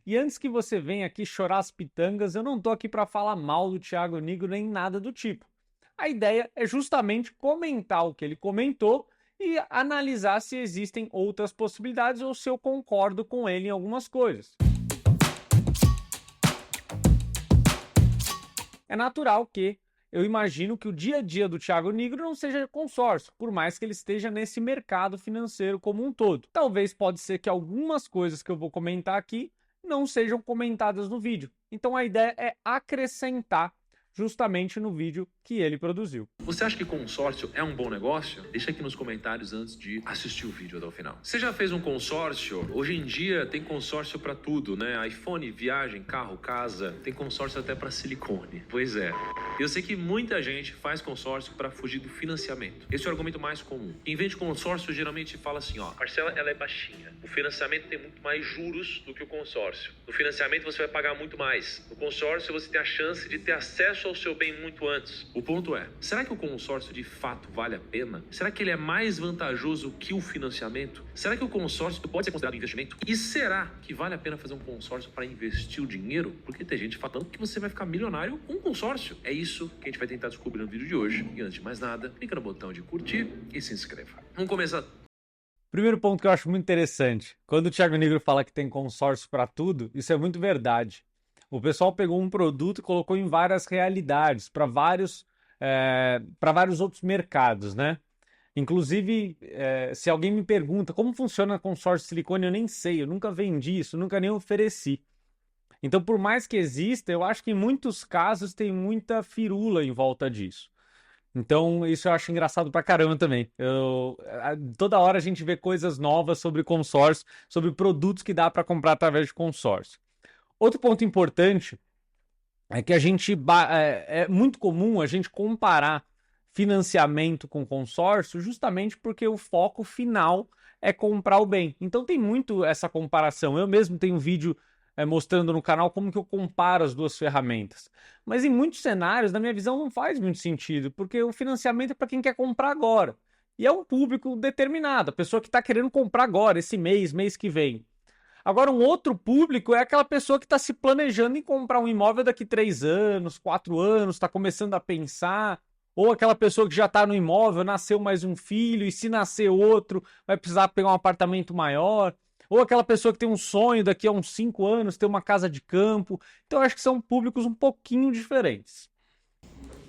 E antes que você venha aqui chorar as pitangas, eu não tô aqui para falar mal do Thiago Nigro nem nada do tipo. A ideia é justamente comentar o que ele comentou e analisar se existem outras possibilidades ou se eu concordo com ele em algumas coisas. É natural que eu imagino que o dia a dia do Thiago Nigro não seja consórcio, por mais que ele esteja nesse mercado financeiro como um todo. Talvez pode ser que algumas coisas que eu vou comentar aqui não sejam comentadas no vídeo. Então a ideia é acrescentar justamente no vídeo que ele produziu. Você acha que consórcio é um bom negócio? Deixa aqui nos comentários antes de assistir o vídeo até o final. Você já fez um consórcio? Hoje em dia tem consórcio para tudo, né? iPhone, viagem, carro, casa, tem consórcio até para silicone. Pois é. Eu sei que muita gente faz consórcio para fugir do financiamento. Esse é o argumento mais comum. Quem vende consórcio geralmente fala assim, ó, a parcela ela é baixinha. O financiamento tem muito mais juros do que o consórcio. No financiamento você vai pagar muito mais. No consórcio você tem a chance de ter acesso ao seu bem muito antes. O ponto é, será que o consórcio de fato vale a pena? Será que ele é mais vantajoso que o financiamento? Será que o consórcio pode ser considerado investimento? E será que vale a pena fazer um consórcio para investir o dinheiro? Porque tem gente falando que você vai ficar milionário com um consórcio. É isso que a gente vai tentar descobrir no vídeo de hoje. E antes de mais nada, clica no botão de curtir e se inscreva. Vamos começar. Primeiro ponto que eu acho muito interessante, quando o Thiago Nigro fala que tem consórcio para tudo, isso é muito verdade. O pessoal pegou um produto e colocou em várias realidades, para vários outros mercados, né? Inclusive, se alguém me pergunta como funciona consórcio de silicone, eu nem sei, eu nunca vendi isso, nunca nem ofereci. Então, por mais que exista, eu acho que em muitos casos tem muita firula em volta disso. Então, isso eu acho engraçado pra caramba também. Toda hora a gente vê coisas novas sobre consórcio, sobre produtos que dá para comprar através de consórcio. Outro ponto importante é que é muito comum a gente comparar financiamento com consórcio justamente porque o foco final é comprar o bem. Então tem muito essa comparação. Eu mesmo tenho um vídeo mostrando no canal como que eu comparo as duas ferramentas. Mas em muitos cenários, na minha visão, não faz muito sentido, porque o financiamento é para quem quer comprar agora. E é um público determinado, a pessoa que está querendo comprar agora, esse mês que vem. Agora, um outro público é aquela pessoa que está se planejando em comprar um imóvel daqui 3 anos, 4 anos, está começando a pensar. Ou aquela pessoa que já está no imóvel, nasceu mais um filho, e se nascer outro, vai precisar pegar um apartamento maior. Ou aquela pessoa que tem um sonho daqui a uns 5 anos, ter uma casa de campo. Então, eu acho que são públicos um pouquinho diferentes.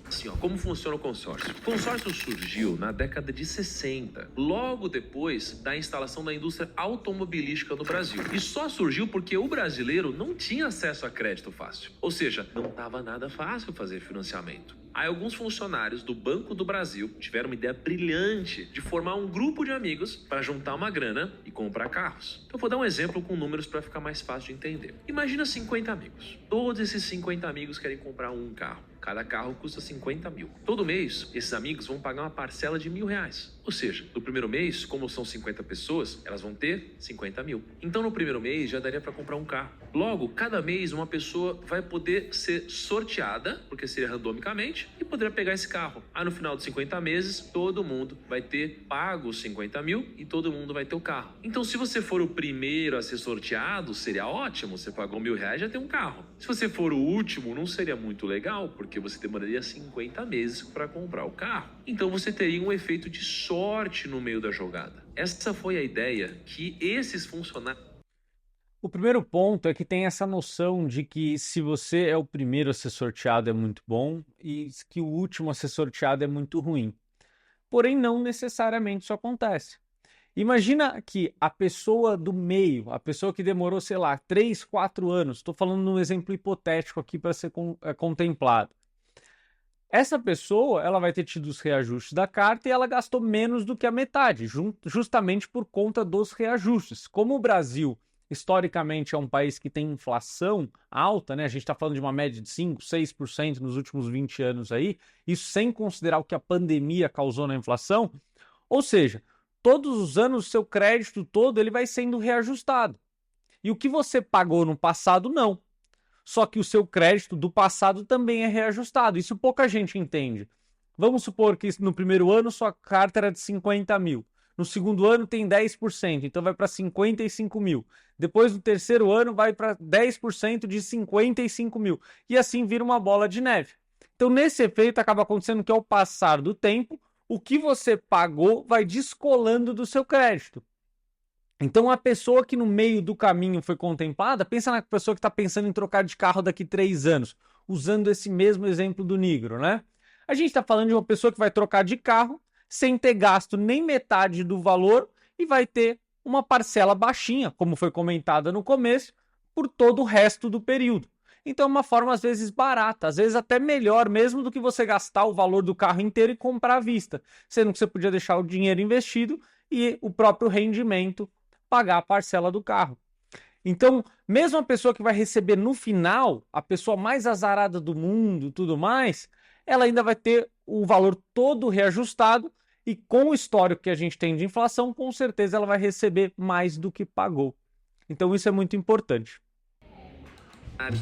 Assim, ó, como funciona o consórcio? O consórcio surgiu na década de 60, logo depois da instalação da indústria automobilística no Brasil. E só surgiu porque o brasileiro não tinha acesso a crédito fácil. Ou seja, não estava nada fácil fazer financiamento. Aí alguns funcionários do Banco do Brasil tiveram uma ideia brilhante de formar um grupo de amigos para juntar uma grana e comprar carros. Então eu vou dar um exemplo com números para ficar mais fácil de entender. Imagina 50 amigos. Todos esses 50 amigos querem comprar um carro. Cada carro custa 50 mil. Todo mês, esses amigos vão pagar uma parcela de R$1.000. Ou seja, no primeiro mês, como são 50 pessoas, elas vão ter 50 mil. Então no primeiro mês já daria para comprar um carro. Logo, cada mês uma pessoa vai poder ser sorteada, porque seria randomicamente, e poderia pegar esse carro. Aí no final de 50 meses, todo mundo vai ter pago os 50 mil e todo mundo vai ter o carro. Então se você for o primeiro a ser sorteado, seria ótimo. Você pagou R$1.000 e já tem um carro. Se você for o último, não seria muito legal, porque você demoraria 50 meses para comprar o carro. Então você teria um efeito de sorte no meio da jogada. Essa foi a ideia que esses funcionários... O primeiro ponto é que tem essa noção de que se você é o primeiro a ser sorteado é muito bom e que o último a ser sorteado é muito ruim. Porém, não necessariamente isso acontece. Imagina que a pessoa do meio, a pessoa que demorou, sei lá, 3, 4 anos, estou falando num exemplo hipotético aqui para ser contemplado. Essa pessoa, ela vai ter tido os reajustes da carta e ela gastou menos do que a metade, justamente por conta dos reajustes. Como o Brasil, historicamente, é um país que tem inflação alta, né? A gente está falando de uma média de 5, 6% nos últimos 20 anos aí, isso sem considerar o que a pandemia causou na inflação. Ou seja, todos os anos o seu crédito todo ele vai sendo reajustado. E o que você pagou no passado, não. Só que o seu crédito do passado também é reajustado. Isso pouca gente entende. Vamos supor que no primeiro ano sua carta era de 50 mil. No segundo ano tem 10%, então vai para 55 mil. Depois do terceiro ano vai para 10% de 55 mil. E assim vira uma bola de neve. Então nesse efeito acaba acontecendo que ao passar do tempo, o que você pagou vai descolando do seu crédito. Então, a pessoa que no meio do caminho foi contemplada, pensa na pessoa que está pensando em trocar de carro daqui 3 anos, usando esse mesmo exemplo do Nigro, né? A gente está falando de uma pessoa que vai trocar de carro sem ter gasto nem metade do valor e vai ter uma parcela baixinha, como foi comentada no começo, por todo o resto do período. Então, é uma forma às vezes barata, às vezes até melhor mesmo do que você gastar o valor do carro inteiro e comprar à vista, sendo que você podia deixar o dinheiro investido e o próprio rendimento pagar a parcela do carro. Então, mesmo a pessoa que vai receber no final, a pessoa mais azarada do mundo, tudo mais, ela ainda vai ter o valor todo reajustado e com o histórico que a gente tem de inflação, com certeza ela vai receber mais do que pagou. Então, isso é muito importante.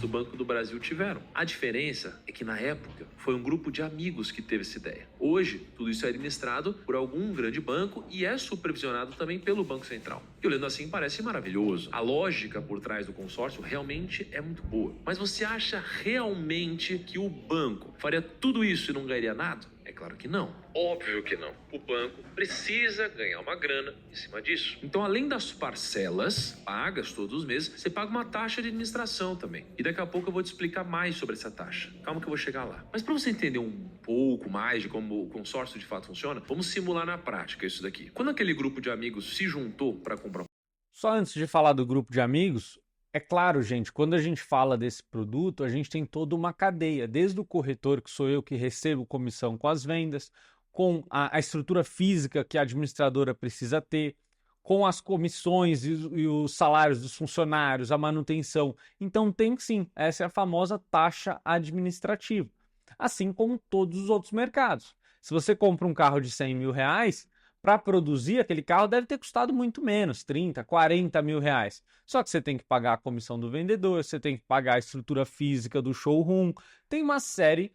Do Banco do Brasil tiveram. A diferença é que na época foi um grupo de amigos que teve essa ideia. Hoje, tudo isso é administrado por algum grande banco e é supervisionado também pelo Banco Central. E olhando assim parece maravilhoso. A lógica por trás do consórcio realmente é muito boa. Mas você acha realmente que o banco faria tudo isso e não ganharia nada? É claro que não. Óbvio que não. O banco precisa ganhar uma grana em cima disso. Então, além das parcelas pagas todos os meses, você paga uma taxa de administração também. E daqui a pouco eu vou te explicar mais sobre essa taxa. Calma que eu vou chegar lá. Mas para você entender um pouco mais de como o consórcio de fato funciona, vamos simular na prática isso daqui. Quando aquele grupo de amigos se juntou para comprar... Só antes de falar do grupo de amigos, é claro, gente, quando a gente fala desse produto, a gente tem toda uma cadeia, desde o corretor, que sou eu que recebo comissão com as vendas, com a estrutura física que a administradora precisa ter, com as comissões e os salários dos funcionários, a manutenção. Então tem sim, essa é a famosa taxa administrativa, assim como todos os outros mercados. Se você compra um carro de 100 mil reais, para produzir aquele carro deve ter custado muito menos, 30, 40 mil reais. Só que você tem que pagar a comissão do vendedor, você tem que pagar a estrutura física do showroom, tem uma série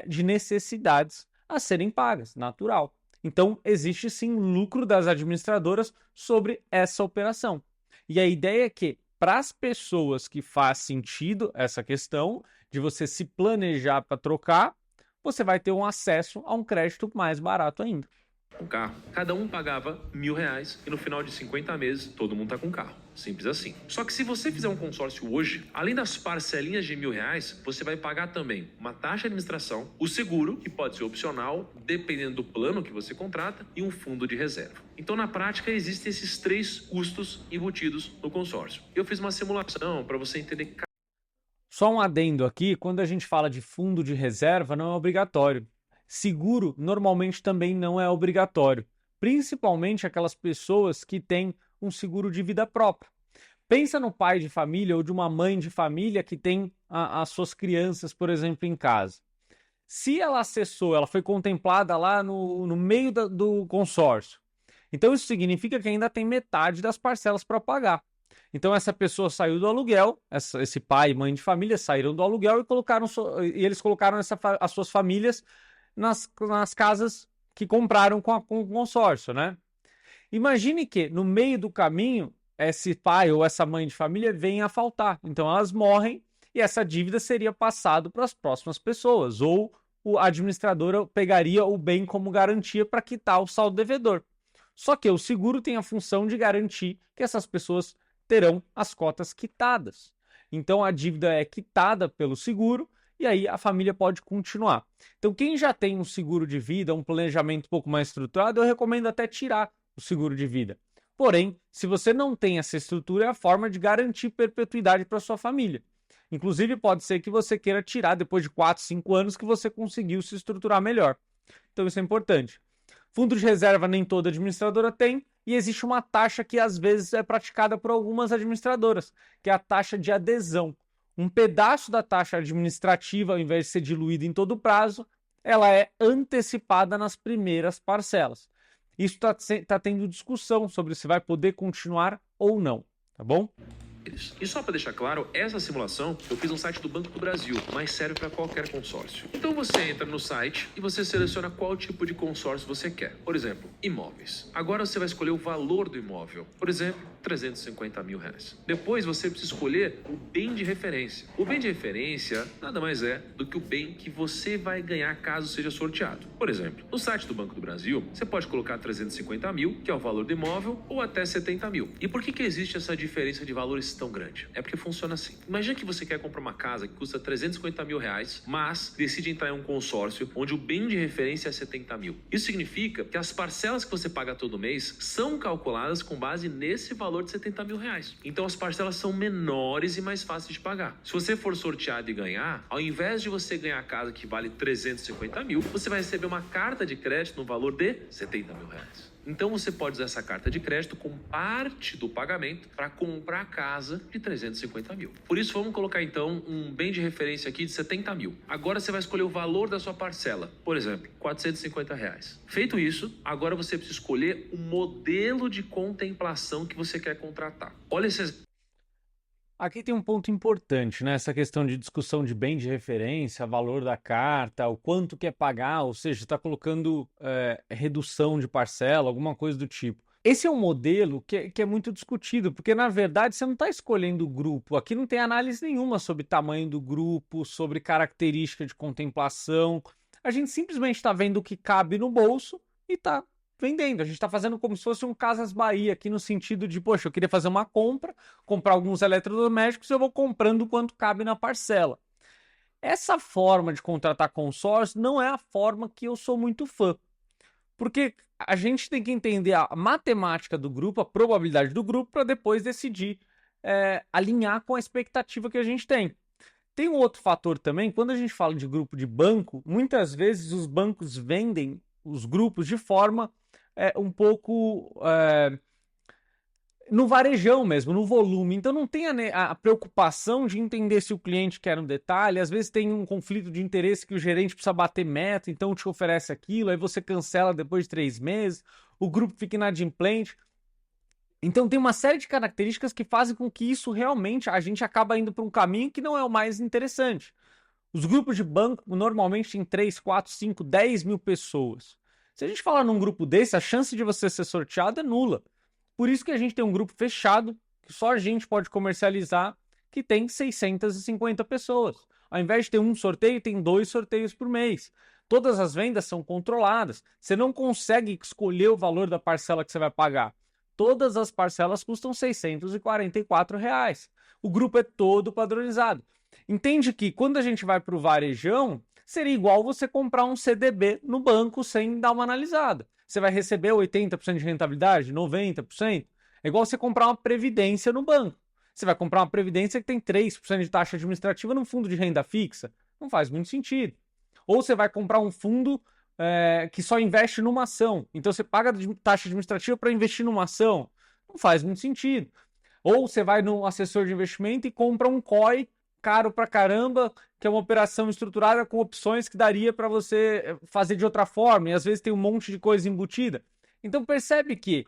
de necessidades a serem pagas, natural. Então, existe sim lucro das administradoras sobre essa operação. E a ideia é que, para as pessoas que faz sentido essa questão de você se planejar para trocar, você vai ter um acesso a um crédito mais barato ainda. Um carro, cada um pagava R$1.000 e no final de 50 meses todo mundo tá com carro. Simples assim. Só que se você fizer um consórcio hoje, além das parcelinhas de R$1.000, você vai pagar também uma taxa de administração, o seguro, que pode ser opcional, dependendo do plano que você contrata, e um fundo de reserva. Então, na prática, existem esses 3 custos embutidos no consórcio. Eu fiz uma simulação para você entender. Só um adendo aqui, quando a gente fala de fundo de reserva, não é obrigatório. Seguro normalmente também não é obrigatório, principalmente aquelas pessoas que têm um seguro de vida próprio. Pensa no pai de família ou de uma mãe de família que tem as suas crianças, por exemplo, em casa. Se ela acessou, ela foi contemplada lá no meio do consórcio. Então isso significa que ainda tem metade das parcelas para pagar. Então essa pessoa saiu do aluguel, esse pai e mãe de família saíram do aluguel e eles colocaram as suas famílias nas casas que compraram com o consórcio, né? Imagine que no meio do caminho esse pai ou essa mãe de família vem a faltar. Então elas morrem e essa dívida seria passada para as próximas pessoas ou a administradora pegaria o bem como garantia para quitar o saldo devedor. Só que o seguro tem a função de garantir que essas pessoas terão as cotas quitadas. Então a dívida é quitada pelo seguro e aí a família pode continuar. Então quem já tem um seguro de vida, um planejamento um pouco mais estruturado, eu recomendo até tirar o seguro de vida. Porém, se você não tem essa estrutura, é a forma de garantir perpetuidade para sua família. Inclusive pode ser que você queira tirar depois de 4, 5 anos que você conseguiu se estruturar melhor. Então isso é importante. Fundo de reserva nem toda administradora tem, e existe uma taxa que às vezes é praticada por algumas administradoras, que é a taxa de adesão. Um pedaço da taxa administrativa, ao invés de ser diluída em todo o prazo, ela é antecipada nas primeiras parcelas. Isso está tendo discussão sobre se vai poder continuar ou não, tá bom? imóveis. E só para deixar claro, essa simulação eu fiz no site do Banco do Brasil, mas serve para qualquer consórcio. Então você entra no site e você seleciona qual tipo de consórcio você quer. Por exemplo, imóveis. Agora você vai escolher o valor do imóvel. Por exemplo, R$350 mil. Depois você precisa escolher o bem de referência. O bem de referência nada mais é do que o bem que você vai ganhar caso seja sorteado. Por exemplo, no site do Banco do Brasil, você pode colocar 350 mil, que é o valor do imóvel, ou até 70 mil. E por que existe essa diferença de valores tão grande? É porque funciona assim. Imagina que você quer comprar uma casa que custa 350 mil reais, mas decide entrar em um consórcio onde o bem de referência é 70 mil. Isso significa que as parcelas que você paga todo mês são calculadas com base nesse valor de 70 mil reais. Então as parcelas são menores e mais fáceis de pagar. Se você for sorteado e ganhar, ao invés de você ganhar a casa que vale 350 mil, você vai receber uma carta de crédito no valor de 70 mil reais. Então você pode usar essa carta de crédito como parte do pagamento para comprar a casa de 350 mil. Por isso vamos colocar então um bem de referência aqui de 70 mil. Agora você vai escolher o valor da sua parcela. Por exemplo, R$450. Feito isso, agora você precisa escolher o modelo de contemplação que você quer contratar. Olha esses... Aqui tem um ponto importante, né? Essa questão de discussão de bem de referência, valor da carta, o quanto quer pagar, ou seja, está colocando redução de parcela, alguma coisa do tipo. Esse é um modelo que é muito discutido, porque na verdade você não está escolhendo o grupo. Aqui não tem análise nenhuma sobre tamanho do grupo, sobre característica de contemplação. A gente simplesmente está vendo o que cabe no bolso e está vendendo. A gente está fazendo como se fosse um Casas Bahia aqui, no sentido de, poxa, eu queria fazer uma compra, comprar alguns eletrodomésticos, eu vou comprando quanto cabe na parcela. Essa forma de contratar consórcio não é a forma que eu sou muito fã, porque a gente tem que entender a matemática do grupo, a probabilidade do grupo, para depois decidir alinhar com a expectativa que a gente tem. Tem um outro fator também, quando a gente fala de grupo de banco, muitas vezes os bancos vendem os grupos de forma um pouco no varejão mesmo, no volume. Então não tem a preocupação de entender se o cliente quer um detalhe. Às vezes tem um conflito de interesse que o gerente precisa bater meta, então te oferece aquilo, aí você cancela depois de 3 meses, o grupo fica inadimplente. Então tem uma série de características que fazem com que isso realmente a gente acaba indo para um caminho que não é o mais interessante. Os grupos de banco normalmente têm 3, 4, 5, 10 mil pessoas. Se a gente falar num grupo desse, a chance de você ser sorteado é nula. Por isso que a gente tem um grupo fechado, que só a gente pode comercializar, que tem 650 pessoas. Ao invés de ter um sorteio, tem 2 sorteios por mês. Todas as vendas são controladas. Você não consegue escolher o valor da parcela que você vai pagar. Todas as parcelas custam R$644. O grupo é todo padronizado. Entende que quando a gente vai para o varejão, seria igual você comprar um CDB no banco sem dar uma analisada. Você vai receber 80% de rentabilidade, 90%. É igual você comprar uma previdência no banco. Você vai comprar uma previdência que tem 3% de taxa administrativa num fundo de renda fixa. Não faz muito sentido. Ou você vai comprar um fundo que só investe numa ação. Então você paga taxa administrativa para investir numa ação. Não faz muito sentido. Ou você vai no assessor de investimento e compra um COI caro pra caramba, que é uma operação estruturada com opções que daria para você fazer de outra forma, e às vezes tem um monte de coisa embutida. Então percebe que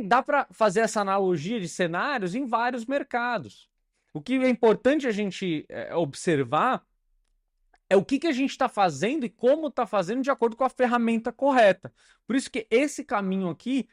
dá para fazer essa analogia de cenários em vários mercados. O que é importante a gente observar é o que a gente está fazendo e como está fazendo de acordo com a ferramenta correta. Por isso que esse caminho aqui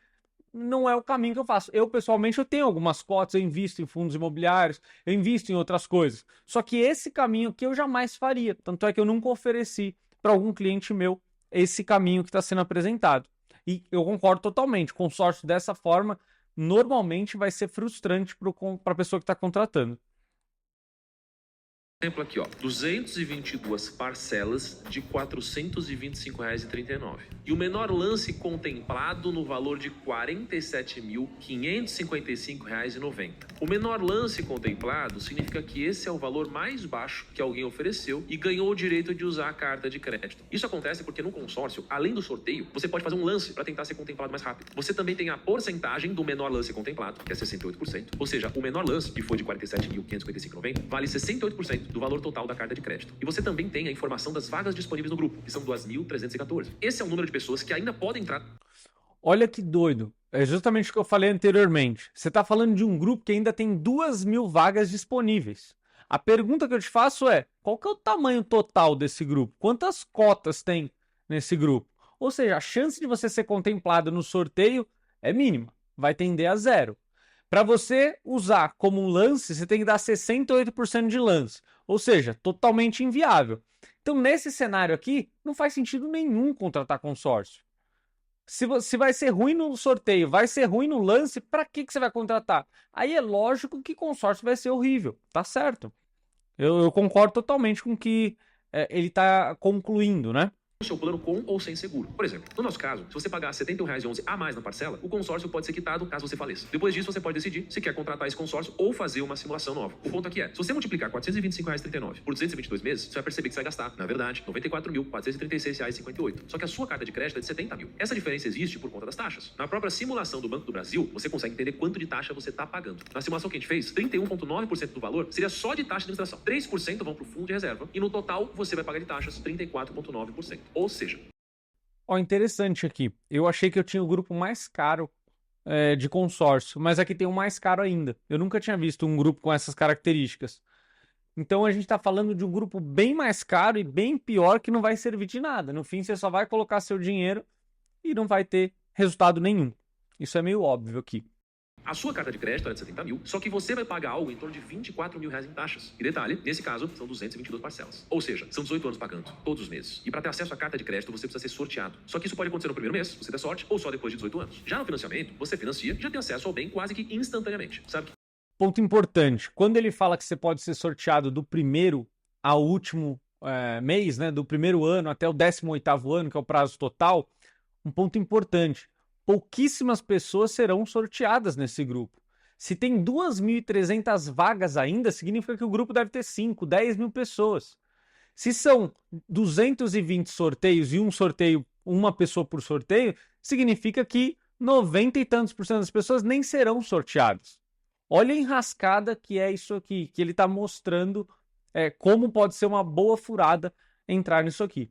não é o caminho que eu faço. Eu, pessoalmente, eu tenho algumas cotas, eu invisto em fundos imobiliários, eu invisto em outras coisas. Só que esse caminho aqui eu jamais faria. Tanto é que eu nunca ofereci para algum cliente meu esse caminho que está sendo apresentado. E eu concordo totalmente. Consórcio dessa forma, normalmente vai ser frustrante para a pessoa que está contratando. Exemplo aqui, ó, 222 parcelas de R$ 425,39. E o menor lance contemplado no valor de R$ 47.555,90. O menor lance contemplado significa que esse é o valor mais baixo que alguém ofereceu e ganhou o direito de usar a carta de crédito. Isso acontece porque no consórcio, além do sorteio, você pode fazer um lance para tentar ser contemplado mais rápido. Você também tem a porcentagem do menor lance contemplado, que é 68%. Ou seja, o menor lance, que foi de R$ 47.555,90, vale 68% do valor total da carta de crédito. E você também tem a informação das vagas disponíveis no grupo, que são 2.314. Esse é o número de pessoas que ainda podem entrar. Olha que doido. É justamente o que eu falei anteriormente. Você está falando de um grupo que ainda tem 2.000 vagas disponíveis. A pergunta que eu te faço é: qual que é o tamanho total desse grupo? Quantas cotas tem nesse grupo? Ou seja, a chance de você ser contemplado no sorteio é mínima, vai tender a zero. Para você usar como um lance, você tem que dar 68% de lance, ou seja, totalmente inviável. Então, nesse cenário aqui, não faz sentido nenhum contratar consórcio. Se vai ser ruim no sorteio, vai ser ruim no lance, para que você vai contratar? Aí é lógico que consórcio vai ser horrível, tá certo. Eu concordo totalmente com o que ele está concluindo, né? O seu plano com ou sem seguro. Por exemplo, no nosso caso, se você pagar R$ 71,11 a mais na parcela, o consórcio pode ser quitado caso você faleça. Depois disso, você pode decidir se quer contratar esse consórcio ou fazer uma simulação nova. O ponto aqui é, se você multiplicar R$ 425,39 por 222 meses, você vai perceber que você vai gastar, na verdade, R$ 94.436,58. Só que a sua carta de crédito é de 70 mil. Essa diferença existe por conta das taxas. Na própria simulação do Banco do Brasil, você consegue entender quanto de taxa você está pagando. Na simulação que a gente fez, 31,9% do valor seria só de taxa de administração. 3% vão para o fundo de reserva e no total você vai pagar de taxas 34,9%. Ou seja, Ó, interessante aqui. Eu achei que eu tinha o grupo mais caro de consórcio, mas aqui tem o mais caro ainda. Eu nunca tinha visto um grupo com essas características. Então a gente está falando de um grupo bem mais caro e bem pior que não vai servir de nada. No fim, você só vai colocar seu dinheiro e não vai ter resultado nenhum. Isso é meio óbvio aqui. a sua carta de crédito era de 70 mil, só que você vai pagar algo em torno de R$ 24 mil em taxas. E detalhe, nesse caso, são 222 parcelas. Ou seja, são 18 anos pagando, todos os meses. E para ter acesso à carta de crédito, você precisa ser sorteado. Só que isso pode acontecer no primeiro mês, você der sorte, ou só depois de 18 anos. Já no financiamento, você financia e já tem acesso ao bem quase que instantaneamente. Sabe? Ponto importante, quando ele fala que você pode ser sorteado do primeiro ao último mês, né, do primeiro ano até o 18º ano, que é o prazo total, um ponto importante, pouquíssimas pessoas serão sorteadas nesse grupo. Se tem 2.300 vagas ainda, significa que o grupo deve ter 5, 10 mil pessoas. Se são 220 sorteios e um sorteio, uma pessoa por sorteio, significa que 90 e tantos por cento das pessoas nem serão sorteadas. Olha a enrascada que é isso aqui, que ele está mostrando como pode ser uma boa furada entrar nisso aqui.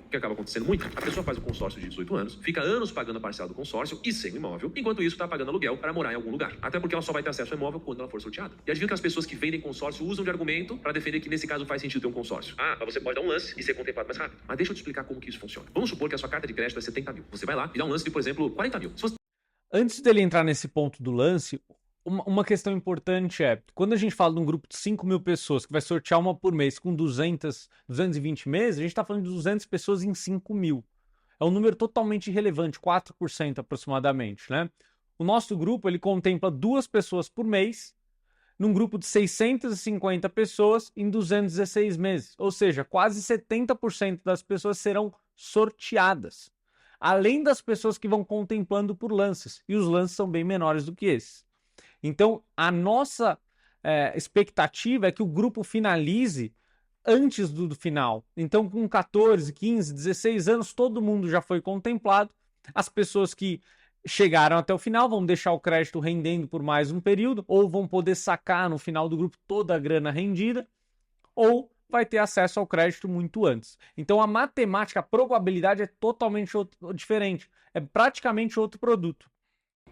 O que acaba acontecendo muito, a pessoa faz o consórcio de 18 anos, fica anos pagando a parcela do consórcio e sem o imóvel, enquanto isso está pagando aluguel para morar em algum lugar. Até porque ela só vai ter acesso ao imóvel quando ela for sorteada. E adivinha que as pessoas que vendem consórcio usam de argumento para defender que nesse caso faz sentido ter um consórcio. Ah, mas você pode dar um lance e ser contemplado mais rápido. Mas deixa eu te explicar como que isso funciona. Vamos supor que a sua carta de crédito é 70 mil. Você vai lá e dá um lance de, por exemplo, 40 mil. Se você... Antes dele entrar nesse ponto do lance, uma questão importante é, quando a gente fala de um grupo de 5 mil pessoas que vai sortear uma por mês com 220 meses, a gente está falando de 200 pessoas em 5 mil. É um número totalmente irrelevante, 4% aproximadamente, né? O nosso grupo, ele contempla 2 pessoas por mês, num grupo de 650 pessoas em 216 meses. Ou seja, quase 70% das pessoas serão sorteadas. Além das pessoas que vão contemplando por lances. E os lances são bem menores do que esses. Então, a nossa expectativa é que o grupo finalize antes do final. Então, com 14, 15, 16 anos, todo mundo já foi contemplado. As pessoas que chegaram até o final vão deixar o crédito rendendo por mais um período, ou vão poder sacar no final do grupo toda a grana rendida, ou vai ter acesso ao crédito muito antes. Então, a matemática, a probabilidade é totalmente diferente. É praticamente outro produto.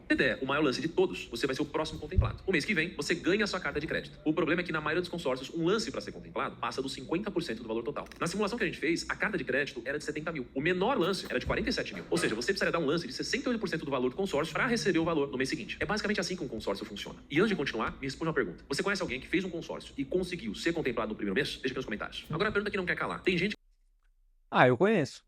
Se der o maior lance de todos, você vai ser o próximo contemplado. O mês que vem, você ganha a sua carta de crédito. O problema é que na maioria dos consórcios, um lance para ser contemplado passa dos 50% do valor total. Na simulação que a gente fez, a carta de crédito era de 70 mil. O menor lance era de 47 mil. Ou seja, você precisaria dar um lance de 68% do valor do consórcio para receber o valor no mês seguinte. É basicamente assim que um consórcio funciona. E antes de continuar, me responde uma pergunta. Você conhece alguém que fez um consórcio e conseguiu ser contemplado no primeiro mês? Deixa aqui nos comentários. Agora a pergunta que não quer calar. Tem gente eu conheço.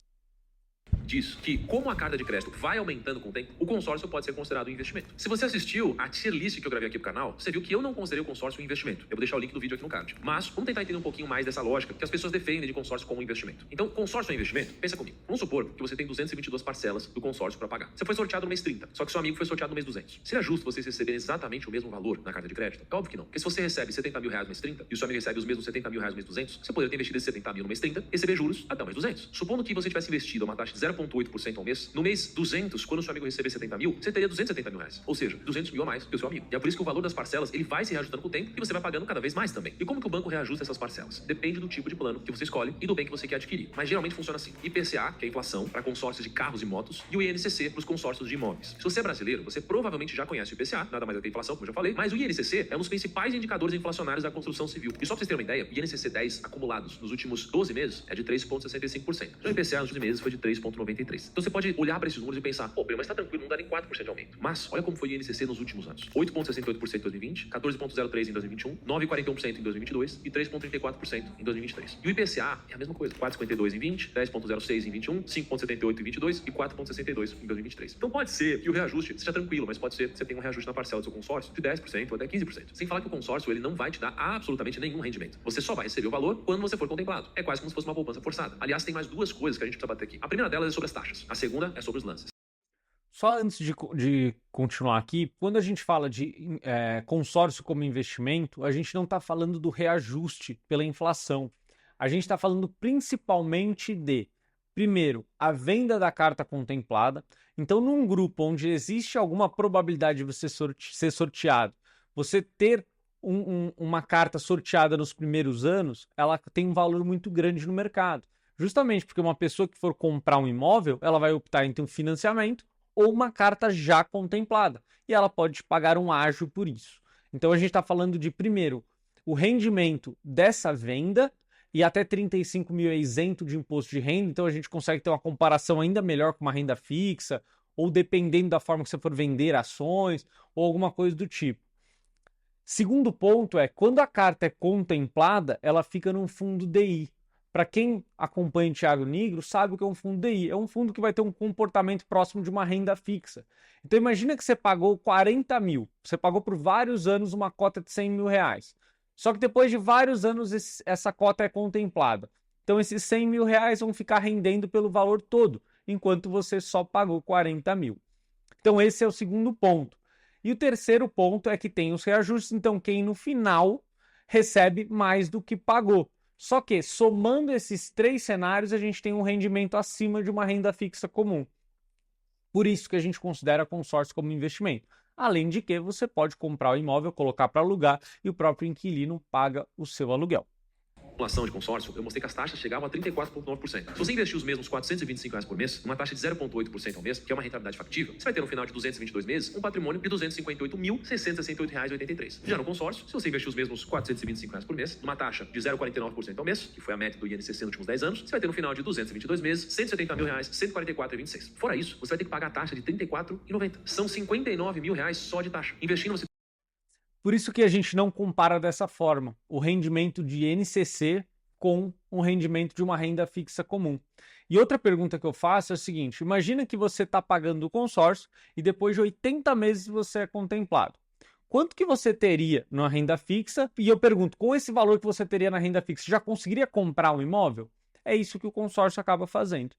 diz que, como a carta de crédito vai aumentando com o tempo, o consórcio pode ser considerado um investimento. Se você assistiu a tier list que eu gravei aqui pro canal, você viu que eu não considerei o consórcio um investimento. Eu vou deixar o link do vídeo aqui no card. Mas vamos tentar entender um pouquinho mais dessa lógica que as pessoas defendem de consórcio como investimento. Então, consórcio é investimento? Pensa comigo. Vamos supor que você tem 222 parcelas do consórcio para pagar. Você foi sorteado no mês 30, só que seu amigo foi sorteado no mês 200. Seria justo vocês receberem exatamente o mesmo valor na carta de crédito? É óbvio que não. Porque se você recebe 70 mil reais no mês 30 e o seu amigo recebe os mesmos 70 mil reais no mês 200, você poderia ter investido esses 70 mil no mês 30 e receber juros até o mês 200. Supondo que você tivesse investido a uma taxa de 0,8% ao mês, no mês 200, quando o seu amigo receber 70 mil, você teria 270 mil reais. Ou seja, 200 mil a mais que o seu amigo. E é por isso que o valor das parcelas, ele vai se reajustando com o tempo e você vai pagando cada vez mais também. E como que o banco reajusta essas parcelas? Depende do tipo de plano que você escolhe e do bem que você quer adquirir. Mas geralmente funciona assim. IPCA, que é a inflação, para consórcios de carros e motos, e o INCC para os consórcios de imóveis. Se você é brasileiro, você provavelmente já conhece o IPCA, nada mais é que a inflação, como eu já falei, mas o INCC é um dos principais indicadores inflacionários da construção civil. E só para vocês terem uma ideia, o INCC 10 acumulados nos últimos 12 meses é de 3,65%. Já o IPCA nos últimos meses foi de 3,93%. Então você pode olhar para esses números e pensar, pô, mas tá tranquilo, não dá nem 4% de aumento. Mas olha como foi o INCC nos últimos anos. 8,68% em 2020, 14,03% em 2021, 9,41% em 2022 e 3,34% em 2023. E o IPCA é a mesma coisa. 4,52% em 20, 10,06% em 21, 5,78% em 22 e 4,62% em 2023. Então pode ser que o reajuste seja tranquilo, mas pode ser que você tenha um reajuste na parcela do seu consórcio de 10% ou até 15%. Sem falar que o consórcio ele não vai te dar absolutamente nenhum rendimento. Você só vai receber o valor quando você for contemplado. É quase como se fosse uma poupança forçada. Aliás, tem mais duas coisas que a gente precisa bater aqui. A primeira delas é sobre as taxas. A segunda é sobre os lances. Só antes de continuar aqui, quando a gente fala de consórcio como investimento, a gente não está falando do reajuste pela inflação. A gente está falando principalmente de, primeiro, a venda da carta contemplada. Então, num grupo onde existe alguma probabilidade de você ser sorteado, você ter uma carta sorteada nos primeiros anos, ela tem um valor muito grande no mercado. Justamente porque uma pessoa que for comprar um imóvel, ela vai optar entre um financiamento ou uma carta já contemplada. E ela pode pagar um ágio por isso. Então, a gente está falando de, primeiro, o rendimento dessa venda, e até 35 mil é isento de imposto de renda, então a gente consegue ter uma comparação ainda melhor com uma renda fixa, ou dependendo da forma que você for vender ações, ou alguma coisa do tipo. Segundo ponto é, quando a carta é contemplada, ela fica num fundo DI. Para quem acompanha o Thiago Nigro, sabe o que é um fundo DI. É um fundo que vai ter um comportamento próximo de uma renda fixa. Então imagina que você pagou 40 mil, você pagou por vários anos uma cota de 100 mil reais. Só que depois de vários anos essa cota é contemplada. Então esses 100 mil reais vão ficar rendendo pelo valor todo, enquanto você só pagou 40 mil. Então esse é o segundo ponto. E o terceiro ponto é que tem os reajustes, então quem no final recebe mais do que pagou. Só que, somando esses três cenários, a gente tem um rendimento acima de uma renda fixa comum. Por isso que a gente considera consórcio como investimento. Além de que você pode comprar o imóvel, colocar para alugar e o próprio inquilino paga o seu aluguel. Simulação de consórcio, eu mostrei que as taxas chegavam a 34,9%. Se você investir os mesmos R$425 por mês, numa taxa de 0,8% ao mês, que é uma rentabilidade factível, você vai ter no final de 222 meses um patrimônio de R$258.668,83. Já no consórcio, se você investir os mesmos R$425 por mês, numa taxa de 0,49% ao mês, que foi a meta do INCC nos últimos 10 anos, você vai ter no final de 222 meses R$170 mil, R$144,26. Fora isso, você vai ter que pagar a taxa de R$34,90. São R$59 mil só de taxa. Investindo você... Por isso que a gente não compara dessa forma o rendimento de INCC com o rendimento de uma renda fixa comum. E outra pergunta que eu faço é o seguinte, imagina que você está pagando o consórcio e depois de 80 meses você é contemplado. Quanto que você teria na renda fixa? E eu pergunto, com esse valor que você teria na renda fixa, já conseguiria comprar um imóvel? É isso que o consórcio acaba fazendo.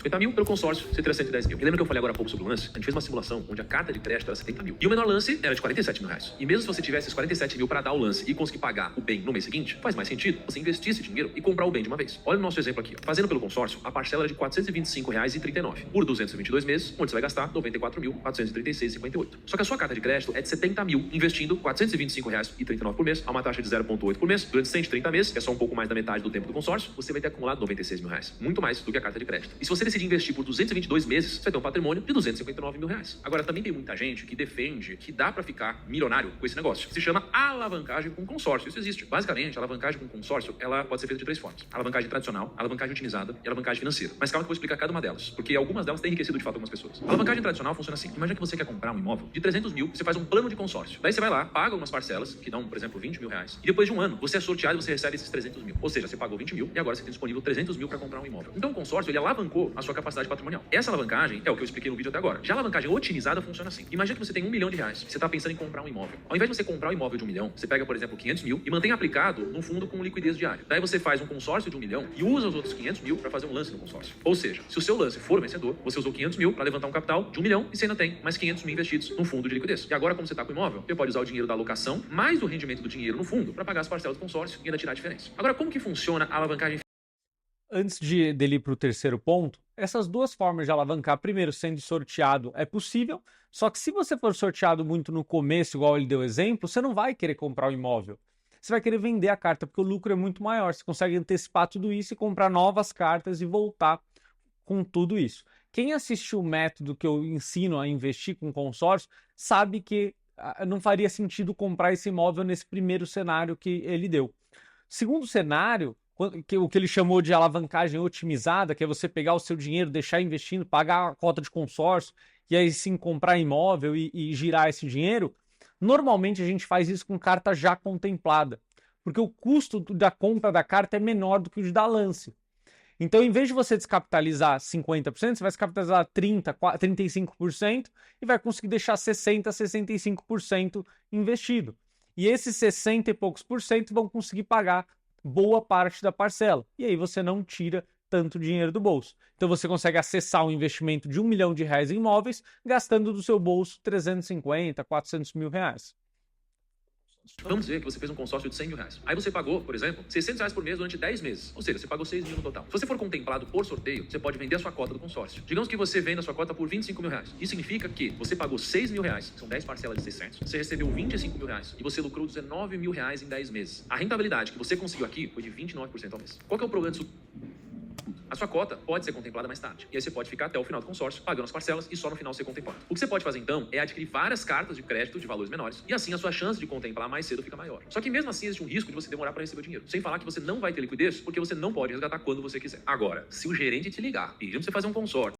50 mil pelo consórcio, você teria 110 mil. E lembra que eu falei agora há pouco sobre o lance? A gente fez uma simulação onde a carta de crédito era 70 mil. E o menor lance era de 47 mil reais. E mesmo se você tivesse esses 47 mil para dar o lance e conseguir pagar o bem no mês seguinte, faz mais sentido você investir esse dinheiro e comprar o bem de uma vez. Olha o nosso exemplo aqui. Fazendo pelo consórcio, a parcela era de R$ 425,39 por 222 meses, onde você vai gastar R$ 94.436,58. Só que a sua carta de crédito é de 70 mil, investindo R$ 425,39 por mês, a uma taxa de 0,8 por mês, durante 130 meses, que é só um pouco mais da metade do tempo do consórcio, você vai ter acumulado R$ 96 mil. Muito mais do que a carta de crédito. E se você decidir investir por 222 meses, você vai ter um patrimônio de 259 mil reais. Agora, também tem muita gente que defende que dá pra ficar milionário com esse negócio. Se chama alavancagem com consórcio. Isso existe. Basicamente, a alavancagem com consórcio, ela pode ser feita de três formas. A alavancagem tradicional, a alavancagem otimizada e a alavancagem financeira. Mas calma que eu vou explicar cada uma delas, porque algumas delas têm enriquecido de fato algumas pessoas. A alavancagem tradicional funciona assim. Imagina que você quer comprar um imóvel de 300 mil, você faz um plano de consórcio. Daí você vai lá, paga algumas parcelas, que dão, por exemplo, 20 mil reais. E depois de um ano, você é sorteado e você recebe esses 300 mil. Ou seja, você pagou 20 mil e agora você tem disponível 300 mil para comprar um imóvel. Então o consórcio, ele alavancou a sua capacidade patrimonial. Essa alavancagem é o que eu expliquei no vídeo até agora. Já a alavancagem otimizada funciona assim. Imagina que você tem R$1 milhão, você está pensando em comprar um imóvel. Ao invés de você comprar um imóvel de R$1 milhão, você pega, por exemplo, 500 mil e mantém aplicado num fundo com liquidez diária. Daí você faz um consórcio de R$1 milhão e usa os outros 500 mil para fazer um lance no consórcio. Ou seja, se o seu lance for vencedor, você usou 500 mil para levantar um capital de R$1 milhão e você ainda tem mais 500 mil investidos num fundo de liquidez. E agora, como você está com o imóvel, você pode usar o dinheiro da alocação mais o rendimento do dinheiro no fundo para pagar as parcelas do consórcio e ainda tirar a diferença. Agora, como que funciona a alavancagem? antes dele ir para o terceiro ponto, essas duas formas de alavancar, primeiro, sendo sorteado, é possível, só que se você for sorteado muito no começo, igual ele deu exemplo, você não vai querer comprar o imóvel. Você vai querer vender a carta, porque o lucro é muito maior. Você consegue antecipar tudo isso e comprar novas cartas e voltar com tudo isso. Quem assistiu o método que eu ensino a investir com consórcio, sabe que não faria sentido comprar esse imóvel nesse primeiro cenário que ele deu. Segundo cenário, o que ele chamou de alavancagem otimizada, que é você pegar o seu dinheiro, deixar investindo, pagar a cota de consórcio e aí sim comprar imóvel e girar esse dinheiro. Normalmente a gente faz isso com carta já contemplada, porque o custo da compra da carta é menor do que o de dar lance. Então, em vez de você descapitalizar 50%, você vai descapitalizar 30%, 35% e vai conseguir deixar 60%, 65% investido. E esses 60 e poucos por cento vão conseguir pagar boa parte da parcela. E aí você não tira tanto dinheiro do bolso. Então você consegue acessar um investimento de R$1 milhão em imóveis, gastando do seu bolso 350, 400 mil reais. Vamos dizer que você fez um consórcio de 100 mil reais. Aí você pagou, por exemplo, 600 reais por mês durante 10 meses. Ou seja, você pagou 6 mil no total. Se você for contemplado por sorteio, você pode vender a sua cota do consórcio. Digamos que você venda a sua cota por 25 mil reais. Isso significa que você pagou 6 mil reais, são 10 parcelas de 600. Você recebeu 25 mil reais e você lucrou 19 mil reais em 10 meses. A rentabilidade que você conseguiu aqui foi de 29% ao mês. Qual que é o problema disso? A sua cota pode ser contemplada mais tarde. E aí você pode ficar até o final do consórcio, pagando as parcelas e só no final ser contemplado. O que você pode fazer então é adquirir várias cartas de crédito de valores menores e assim a sua chance de contemplar mais cedo fica maior. Só que mesmo assim existe um risco de você demorar para receber o dinheiro. Sem falar que você não vai ter liquidez porque você não pode resgatar quando você quiser. Agora, se o gerente te ligar pedindo você fazer um consórcio.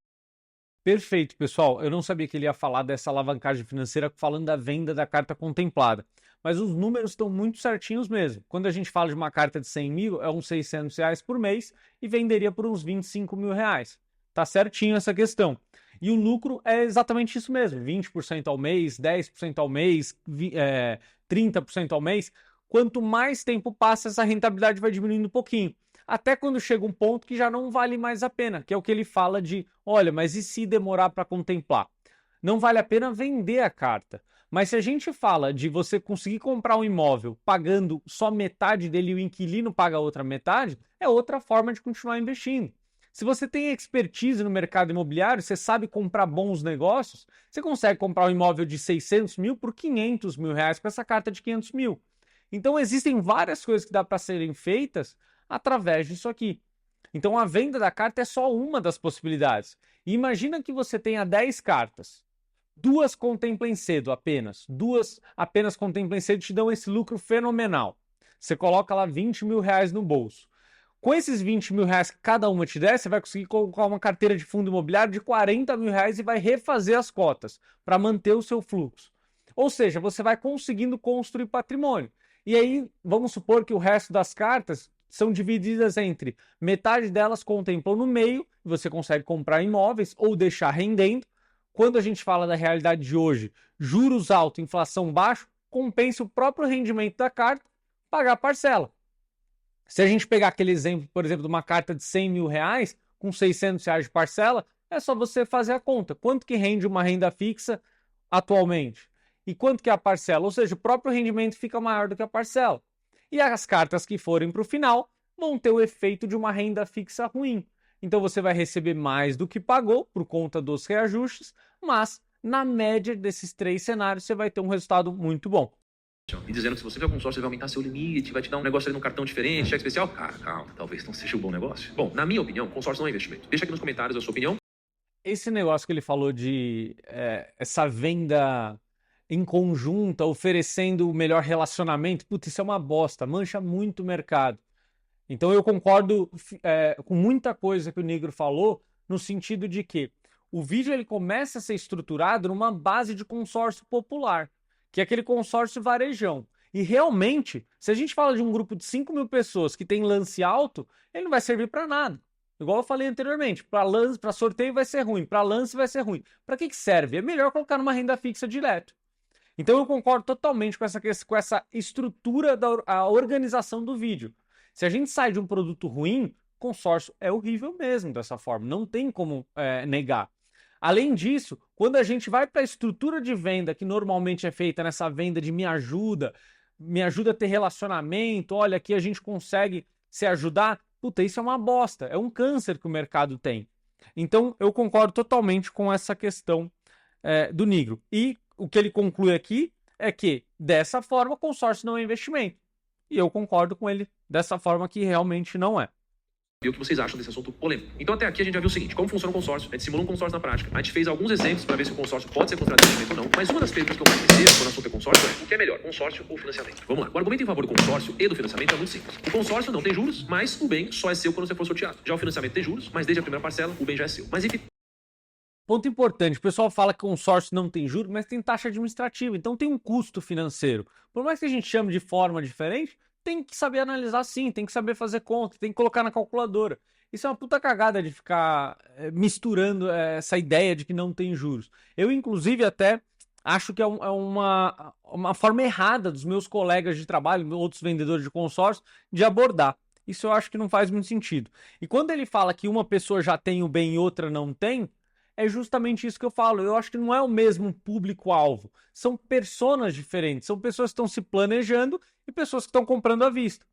Perfeito, pessoal. Eu não sabia que ele ia falar dessa alavancagem financeira falando da venda da carta contemplada. Mas os números estão muito certinhos mesmo. Quando a gente fala de uma carta de 100 mil, é uns 600 reais por mês e venderia por uns 25 mil reais. Tá certinho essa questão. E o lucro é exatamente isso mesmo, 20% ao mês, 10% ao mês, 30% ao mês. Quanto mais tempo passa, essa rentabilidade vai diminuindo um pouquinho. Até quando chega um ponto que já não vale mais a pena, que é o que ele fala de, olha, mas e se demorar para contemplar? Não vale a pena vender a carta. Mas se a gente fala de você conseguir comprar um imóvel pagando só metade dele e o inquilino paga a outra metade, é outra forma de continuar investindo. Se você tem expertise no mercado imobiliário, você sabe comprar bons negócios, você consegue comprar um imóvel de 600 mil por 500 mil reais com essa carta de 500 mil. Então existem várias coisas que dá para serem feitas através disso aqui. Então a venda da carta é só uma das possibilidades. E imagina que você tenha 10 cartas. Duas contemplem cedo apenas. Duas apenas contemplem cedo te dão esse lucro fenomenal. Você coloca lá 20 mil reais no bolso. Com esses 20 mil reais que cada uma te der, você vai conseguir colocar uma carteira de fundo imobiliário de 40 mil reais e vai refazer as cotas para manter o seu fluxo. Ou seja, você vai conseguindo construir patrimônio. E aí, vamos supor que o resto das cartas são divididas entre metade delas contemplam no meio, e você consegue comprar imóveis ou deixar rendendo. Quando a gente fala da realidade de hoje, juros altos, inflação baixa, compensa o próprio rendimento da carta pagar a parcela. Se a gente pegar aquele exemplo, por exemplo, de uma carta de 100 mil reais, com 600 reais de parcela, é só você fazer a conta. Quanto que rende uma renda fixa atualmente? E quanto que é a parcela? Ou seja, o próprio rendimento fica maior do que a parcela. E as cartas que forem para o final vão ter o efeito de uma renda fixa ruim. Então você vai receber mais do que pagou por conta dos reajustes, mas na média desses 3 cenários você vai ter um resultado muito bom. E dizendo que se você fizer consórcio, você vai aumentar seu limite, vai te dar um negócio ali no cartão diferente, cheque especial. Cara, calma, talvez não seja um bom negócio. Bom, na minha opinião, consórcio não é investimento. Deixa aqui nos comentários a sua opinião. Esse negócio que ele falou de essa venda em conjunta, oferecendo o melhor relacionamento, putz, isso é uma bosta, mancha muito o mercado. Então eu concordo com muita coisa que o Negro falou, no sentido de que o vídeo ele começa a ser estruturado numa base de consórcio popular, que é aquele consórcio varejão. E realmente, se a gente fala de um grupo de 5 mil pessoas que tem lance alto, ele não vai servir para nada. Igual eu falei anteriormente, para sorteio vai ser ruim, para lance vai ser ruim. Para que serve? É melhor colocar numa renda fixa direto. Então eu concordo totalmente com essa estrutura da organização do vídeo. Se a gente sai de um produto ruim, consórcio é horrível mesmo dessa forma, não tem como negar. Além disso, quando a gente vai para a estrutura de venda, que normalmente é feita nessa venda de me ajuda a ter relacionamento, olha, aqui a gente consegue se ajudar, Puta, isso é uma bosta, é um câncer que o mercado tem. Então, eu concordo totalmente com essa questão do Nigro. E o que ele conclui aqui é que, dessa forma, consórcio não é investimento. E eu concordo com ele dessa forma que realmente não é. Ver o que vocês acham desse assunto polêmico. Então até aqui a gente já viu o seguinte, como funciona o consórcio, a gente simula um consórcio na prática, a gente fez alguns exemplos para ver se o consórcio pode ser considerado investimento ou não, mas uma das perguntas que eu mais recebo quando o assunto é consórcio é, o que é melhor, consórcio ou financiamento? Vamos lá, o argumento em favor do consórcio e do financiamento é muito simples. O consórcio não tem juros, mas o bem só é seu quando você for sorteado. Já o financiamento tem juros, mas desde a primeira parcela o bem já é seu. Mas enfim. Ponto importante, o pessoal fala que consórcio não tem juros, mas tem taxa administrativa, então tem um custo financeiro. Por mais que a gente chame de forma diferente, tem que saber analisar sim, tem que saber fazer conta, tem que colocar na calculadora. Isso é uma puta cagada de ficar misturando essa ideia de que não tem juros. Eu, inclusive, até acho que é uma forma errada dos meus colegas de trabalho, outros vendedores de consórcio, de abordar. Isso eu acho que não faz muito sentido. E quando ele fala que uma pessoa já tem o bem e outra não tem, é justamente isso que eu falo. Eu acho que não é o mesmo público-alvo. São personas diferentes. São pessoas que estão se planejando e pessoas que estão comprando à vista.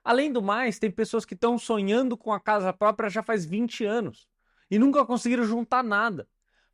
Além do mais, tem pessoas que estão sonhando com a casa própria já faz 20 anos e nunca conseguiram juntar nada.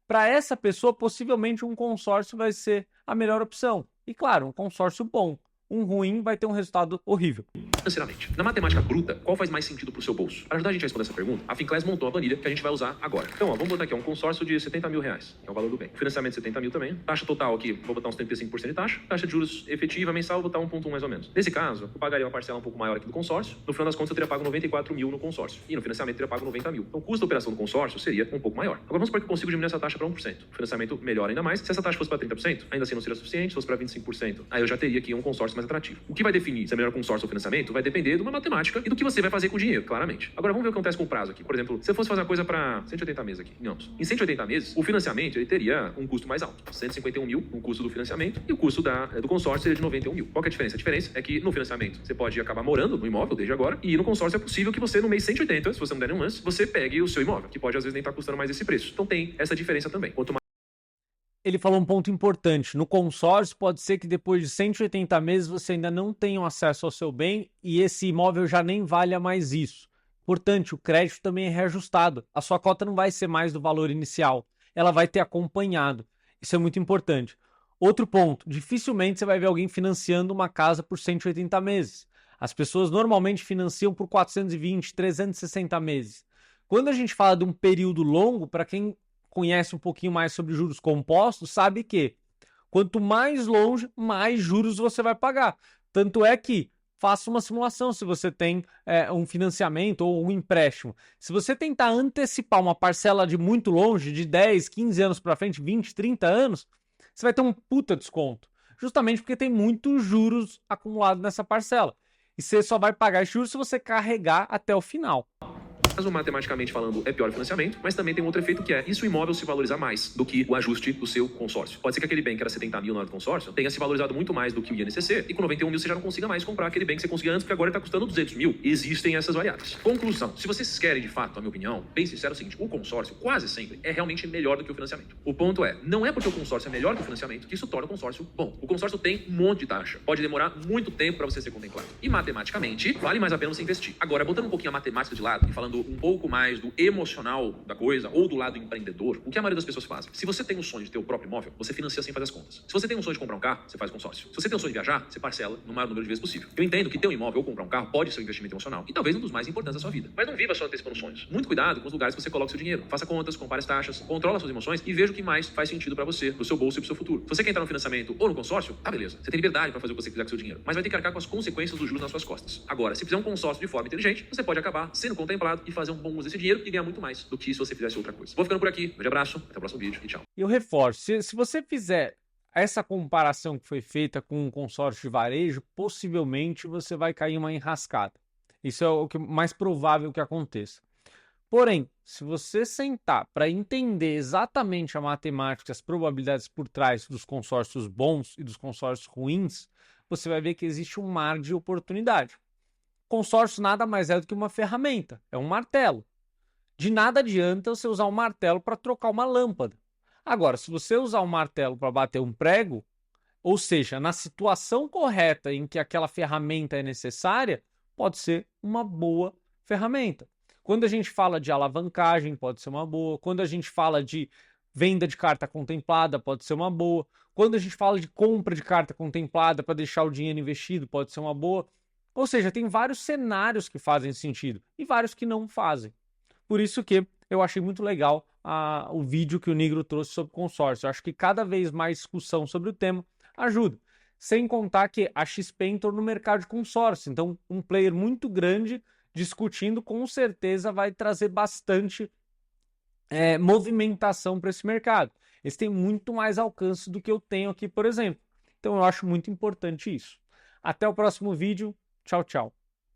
Para essa pessoa, possivelmente um consórcio vai ser a melhor opção. E claro, um consórcio bom. Um ruim vai ter um resultado horrível. Financeiramente. Na matemática bruta, qual faz mais sentido para o seu bolso? Para ajudar a gente a responder essa pergunta, a Finclass montou a planilha que a gente vai usar agora. Então, vamos botar aqui um consórcio de 70 mil reais, que é o valor do bem. Financiamento 70 mil também. Taxa total aqui, vou botar uns 35% de taxa. Taxa de juros efetiva mensal, vou botar 1,1 mais ou menos. Nesse caso, eu pagaria uma parcela um pouco maior aqui do consórcio. No final das contas, eu teria pago 94 mil no consórcio. E no financiamento, eu teria pago 90 mil. Então, o custo da operação do consórcio seria um pouco maior. Agora, vamos supor que eu consigo diminuir essa taxa para 1%. O financiamento melhora ainda mais. Se essa taxa fosse para 30%, ainda assim não seria suficiente. Se fosse para 25%, aí eu já teria aqui um consórcio mais atrativo. O que vai definir se é melhor consórcio ou financiamento vai depender de uma matemática e do que você vai fazer com o dinheiro, claramente. Agora vamos ver o que acontece com o prazo aqui. Por exemplo, se eu fosse fazer uma coisa para 180 meses aqui, digamos. Em 180 meses, o financiamento ele teria um custo mais alto. 151 mil, o custo do financiamento, e o custo do consórcio seria de 91 mil. Qual que é a diferença? A diferença é que no financiamento você pode acabar morando no imóvel desde agora, e no consórcio é possível que você no mês 180, se você não der nenhum lance, você pegue o seu imóvel, que pode às vezes nem estar custando mais esse preço. Então tem essa diferença também. Quanto mais ele falou um ponto importante. No consórcio, pode ser que depois de 180 meses você ainda não tenha acesso ao seu bem e esse imóvel já nem valha mais isso. Portanto, o crédito também é reajustado. A sua cota não vai ser mais do valor inicial. Ela vai ter acompanhado. Isso é muito importante. Outro ponto. Dificilmente você vai ver alguém financiando uma casa por 180 meses. As pessoas normalmente financiam por 420, 360 meses. Quando a gente fala de um período longo, para quem conhece um pouquinho mais sobre juros compostos, sabe que quanto mais longe, mais juros você vai pagar. Tanto é que faça uma simulação se você tem um financiamento ou um empréstimo. Se você tentar antecipar uma parcela de muito longe, de 10, 15 anos para frente, 20, 30 anos, você vai ter um puta desconto. Justamente porque tem muitos juros acumulados nessa parcela. E você só vai pagar esses juros se você carregar até o final. matematicamente falando, é pior o financiamento, mas também tem um outro efeito que é, e se o imóvel se valorizar mais do que o ajuste do seu consórcio? Pode ser que aquele bem que era 70 mil na hora do consórcio tenha se valorizado muito mais do que o INCC, e com 91 mil você já não consiga mais comprar aquele bem que você conseguia antes, porque agora ele está custando 200 mil. Existem essas variáveis. Conclusão, se vocês querem de fato, a minha opinião, bem sincero, é o seguinte, o consórcio quase sempre é realmente melhor do que o financiamento. O ponto é, não é porque o consórcio é melhor que o financiamento que isso torna o consórcio bom. O consórcio tem um monte de taxa, pode demorar muito tempo para você ser contemplado. E matematicamente, vale mais a pena você investir. Agora, botando um pouquinho a matemática de lado e falando um pouco mais do emocional da coisa ou do lado empreendedor, o que a maioria das pessoas fazem? Se você tem um sonho de ter o próprio imóvel, você financia sem fazer as contas. Se você tem um sonho de comprar um carro, você faz consórcio. Se você tem um sonho de viajar, você parcela no maior número de vezes possível. Eu entendo que ter um imóvel ou comprar um carro pode ser um investimento emocional e talvez um dos mais importantes da sua vida. Mas não viva só antecipando sonhos. Muito cuidado com os lugares que você coloca seu dinheiro. Faça contas, compare as taxas, controla suas emoções e veja o que mais faz sentido para você, pro seu bolso e pro seu futuro. Se você quer entrar no financiamento ou no consórcio, tá beleza. Você tem liberdade para fazer o que você quiser com seu dinheiro, mas vai ter que arcar com as consequências dos juros nas suas costas. Agora, se fizer um consórcio de forma inteligente, você pode acabar sendo contemplado e fazer um bom uso desse dinheiro e ganhar muito mais do que se você fizesse outra coisa. Vou ficando por aqui. Um grande abraço, até o próximo vídeo e tchau. E eu reforço, se você fizer essa comparação que foi feita com um consórcio de varejo, possivelmente você vai cair em uma enrascada. Isso é o que mais provável que aconteça. Porém, se você sentar para entender exatamente a matemática, as probabilidades por trás dos consórcios bons e dos consórcios ruins, você vai ver que existe um mar de oportunidade. Consórcio nada mais é do que uma ferramenta, é um martelo. De nada adianta você usar um martelo para trocar uma lâmpada. Agora, se você usar um martelo para bater um prego, ou seja, na situação correta em que aquela ferramenta é necessária, pode ser uma boa ferramenta. Quando a gente fala de alavancagem, pode ser uma boa. Quando a gente fala de venda de carta contemplada, pode ser uma boa. Quando a gente fala de compra de carta contemplada para deixar o dinheiro investido, pode ser uma boa. Ou seja, tem vários cenários que fazem sentido e vários que não fazem. Por isso que eu achei muito legal o vídeo que o Nigro trouxe sobre consórcio. Eu acho que cada vez mais discussão sobre o tema ajuda. Sem contar que a XP entrou no mercado de consórcio. Então, um player muito grande discutindo, com certeza vai trazer bastante movimentação para esse mercado. Eles têm muito mais alcance do que eu tenho aqui, por exemplo. Então, eu acho muito importante isso. Até o próximo vídeo. Tchau, tchau.